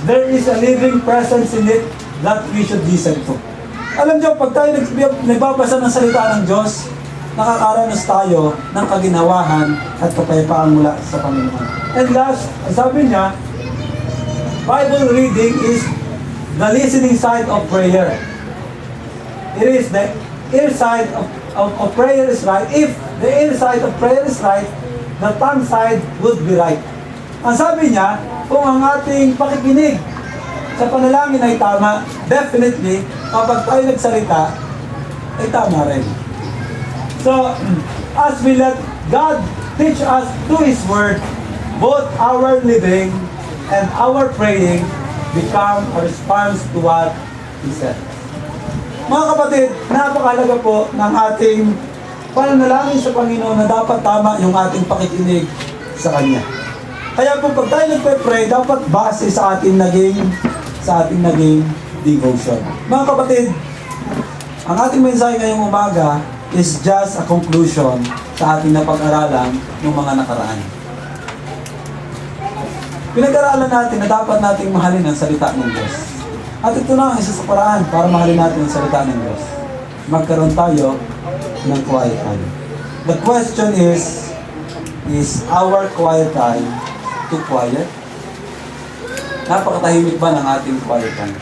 there is a living presence in it that we should listen to. Alam niyo, pag tayo nagbabasa ng salita ng Diyos, nakakaranas tayo ng kaginhawahan at kapayapaan mula sa Panginoon. And last, sabi niya, Bible reading is the listening side of prayer. It is the ear side of prayer is right. If the ear side of prayer is right, the tongue side would be right. Ang sabi niya, kung ang ating pakikinig sa panalangin ay tama, definitely, kapag tayo nagsalita, ay tama rin. So, as we let God teach us through His Word, both our living and our praying become a response to what He said. Mga kapatid, napakahalaga po ng ating pananalangin sa Panginoon na dapat tama yung ating pakikinig sa Kanya. Kaya po pag tayo nagpe-pray, dapat base sa ating naging devotion. Mga kapatid, ang ating mensahe ngayong umaga is just a conclusion sa ating napag-aralan ng mga nakaraan. Pinag-aralan natin na dapat nating mahalin ang salita ng Diyos. At ito na ang isa sa paraan para mahalin natin ang salita ng Diyos. Magkaroon tayo ng quiet time. The question is our quiet time too quiet? Napakatahimik ba ng ating quiet time?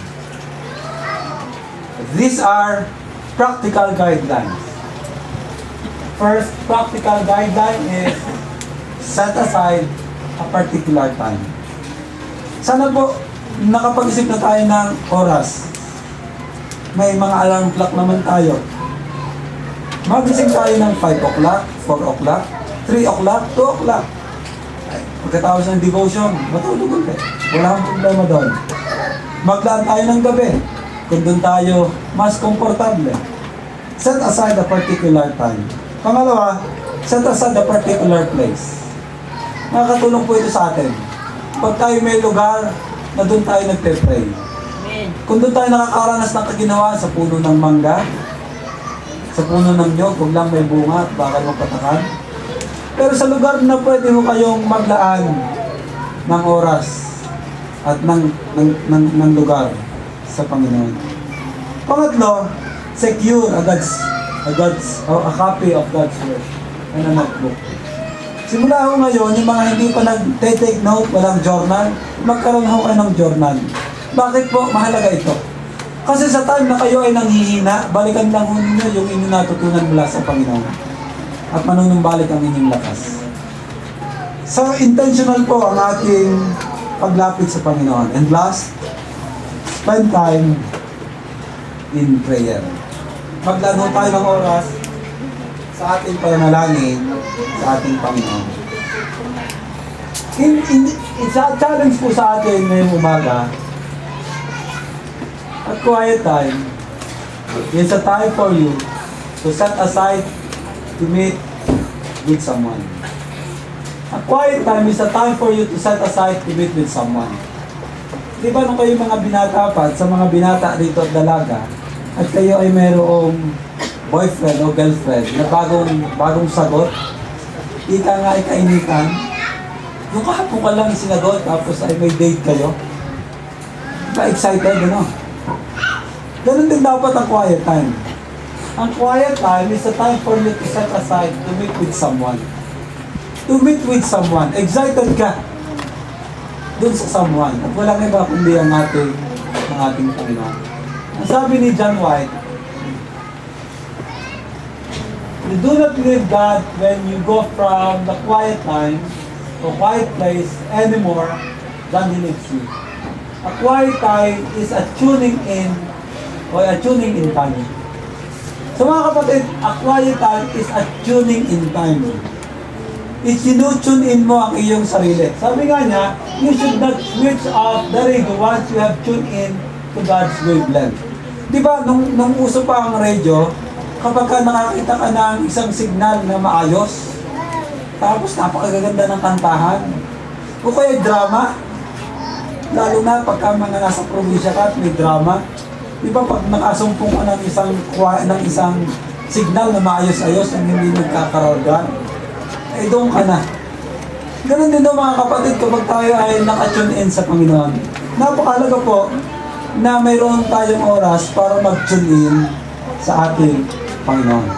These are practical guidelines. First practical guideline is set aside a particular time. Sana po nakapag-isip na tayo ng oras. May mga alarm clock naman tayo. Magising tayo ng 5 o'clock, 4 o'clock, 3 o'clock, 2 o'clock. Pagkatapos ng devotion, matulog ulit. Wala akong problema doon. Maglaan tayo ng gabi. Kung doon tayo mas komportable. Set aside a particular time. Pangalawa, set aside a particular place. Nakakatulong po ito sa atin. Pag tayo may lugar na doon tayo nagpe-pray. Kung doon tayo nakakaranas ng kaginawa sa puno ng mangga, sa puno ng nyog, huwag lang may bunga at bakal magpatakan. Pero sa lugar na pwede mo kayong maglaan ng oras at ng lugar sa Panginoon. Pangatlo, secure a copy of God's Word and a notebook. Simula ho ngayon, yung mga hindi pa nag-take note, walang journal, magkaroon ho kayo ng journal. Bakit po? Mahalaga ito. Kasi sa time na kayo ay nanghihina, balikan lang ho ninyo yung inyong natutunan mula sa Panginoon. At manunumbalik ang inyong lakas. So, intentional po ang ating paglapit sa Panginoon. And last, spend time in prayer. Maglaan ho tayo ng oras sa ating pananalangin sa ating Panginoon. It's a challenge po sa atin ngayong umaga. At quiet time, it's a time for you to set aside to meet with someone. A quiet time is a time for you to set aside to meet with someone. Di ba nung kayo mga binata pa, sa mga binata dito at dalaga, at kayo ay mayroong boyfriend o girlfriend na bagong sagot, ika nga ay kainitan, yung kahapon ka lang sinagot, tapos ay may date kayo, ka-excited, ano? Ganun din dapat ang quiet time. Ang quiet time is a time for you to set aside to meet with someone. To meet with someone. Excited ka dun sa someone. At walang iba kundi ang ating Panginoon. Ang sabi ni John White, you do not leave God when you go from the quiet time to quiet place anymore than He leaves you. A quiet time is a tuning in or a tuning in time. So mga kapatid, a quiet time is a tuning in time. Tune in mo ang iyong sarili. Sabi nga niya, you should not switch off the radio once you have tuned in to God's wavelength. Di ba, nung uso pa ang radio, kapag ka nakakita ka ng isang signal na maayos, tapos napakaganda ng kantahan, o kaya drama, lalo na pagka mga nasa probinsya ka at may drama, di ba pag nakasumpong ka ng isang signal na maayos-ayos ang hindi nagkakarorgan, eh doon ka na. Ganun din daw mga kapatid kapag tayo ay nakatune in sa Panginoon. Napakalaga po na mayroon tayong oras para mag-tune in sa ating Panginoon.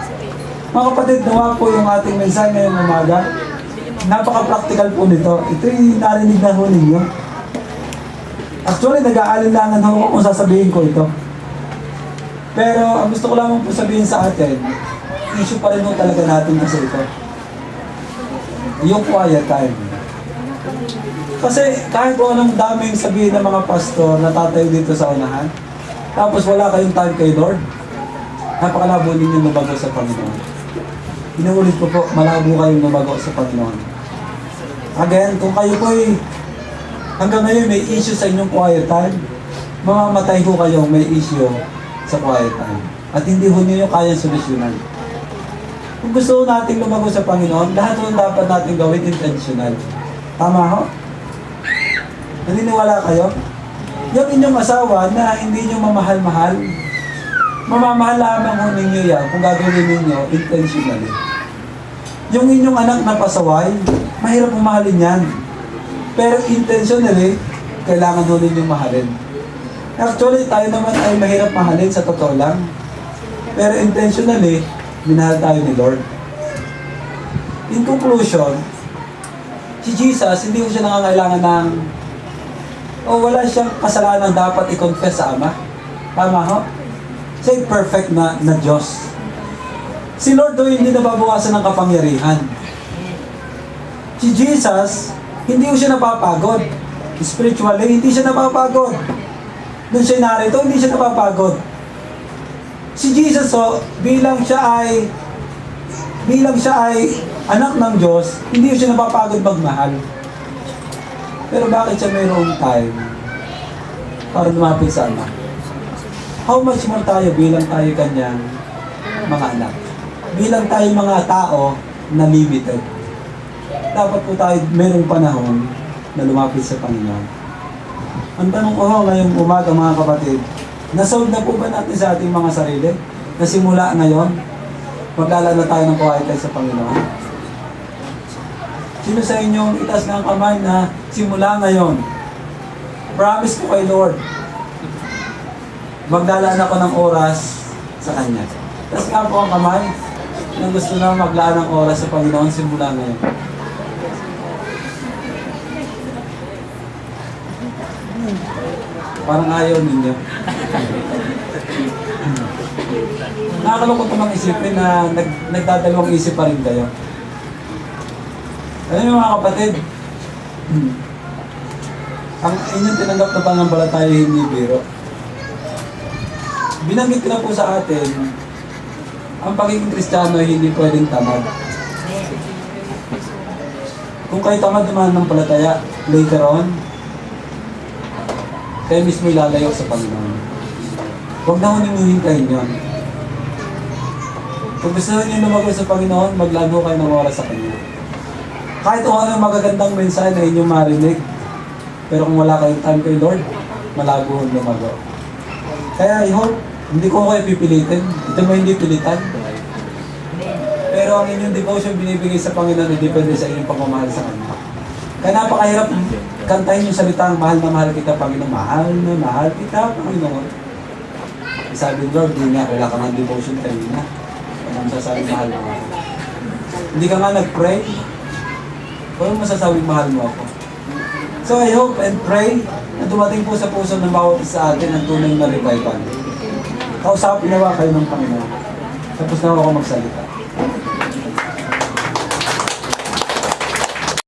Mga kapatid, nawa po yung ating mensahe ngayong umaga. Napaka-practical po nito. Ito'y narinig na ho ninyo. Actually, nag-aalinlangan ho kung sasabihin ko ito. Pero ang gusto ko lamang po sabihin sa atin, issue pa rin ho talaga natin kasi ito. Yung quiet time. Kasi kahit kung anong daming sabihin ng mga pastor na tatayo dito sa unahan, tapos wala kayong time kay Lord, napakalabo ninyo mabago sa Panginoon. Inuulit ko po, malabo kayong mabago sa Panginoon. Again, kung kayo po hanggang ngayon may issue sa inyong quiet time, mamamatay ho kayong may issue sa quiet time. At hindi ho niyo kayang solusyonan. Kung gusto natin lumago sa Panginoon, lahat ng dapat natin gawin intentional. Tama ho? Naniniwala kayo? Yung inyong asawa na hindi nyo mamahal-mahal, mamamahal lamang ho ninyo yan kung gagawin ninyo intentionally. Yung inyong anak na pasaway, mahirap mahalin yan. Pero intentionally, kailangan ho ninyong mahalin. Actually, tayo naman ay mahirap mahalin sa totoo lang. Pero intentionally, minahal tayo ni Lord. In conclusion, si Jesus, hindi ko siya nangangailangan wala siyang kasalanan dapat i-confess sa Ama. Tama ho? Siya perfect na Diyos. Si Lord doon hindi nababawasan ng kapangyarihan. Si Jesus, hindi ko siya napapagod. Spiritually, hindi siya napapagod. Doon siya narito, hindi siya napapagod. Si Jesus, bilang siya ay anak ng Diyos, hindi siya napapagod magmahal. Pero bakit siya mayroong time para lumapit sa Ama? How much more tayo bilang tayo kanyang mga anak? Bilang tayo mga tao na limited. Dapat po tayo mayroong panahon na lumapit sa Panginoon. Ang tanong ko ho ngayong umaga mga kapatid, nasolve na po ba natin sa ating mga sarili? Na simula ngayon, maglalala tayo ng quiet sa Panginoon? Sino sa inyo itaas ng kamay na simula ngayon, promise ko kay Lord, maglalaan ako ng oras sa Kanya. Tapos nga po ang kamay na gusto na maglaan ng oras sa Panginoon simula ngayon. Parang ayaw ninyo. Nakakalungkot namang isipin na nagdadalawang isip pa rin kayo. Alam niyo mga kapatid, ang inyong tinanggap na pananampalataya hindi biro. Binanggit ko na po sa atin, ang pagiging Kristiyano ay hindi pwedeng tamad. Kung kayo tamad naman ng palataya, later on, kayo mismo ilalayo sa Panginoon. Huwag na huning kayo yun. Kung gusto niyo lumago sa Panginoon, maglago kayo ng oras sa Kanya. Kahit kung ano yung magagandang mensahe na inyong marinig, pero kung wala kayong time kay Lord, malago ang lumago. Kaya I hope, hindi ko kayo pipilitin. Ito mo hindi pilitan. Pero ang inyong devotion binibigay sa Panginoon, hindi depende sa inyong pagmamahal sa Kanya. Kaya napakahirap kantahin yung salitang mahal na mahal kita, Panginoon. Mahal na mahal kita, Panginoon. Sabi ni Lord, hindi nga, wala ka ng devotion kanina. Anong masasabing mahal mo ako? Hindi ka nga nag-pray. Anong masasabing mahal mo ako? So I hope and pray na dumating po sa puso ng bawat isa sa atin ang tunay na revival. Kausapin nawa kayo ng Panginoon. Tapos na ako magsalita.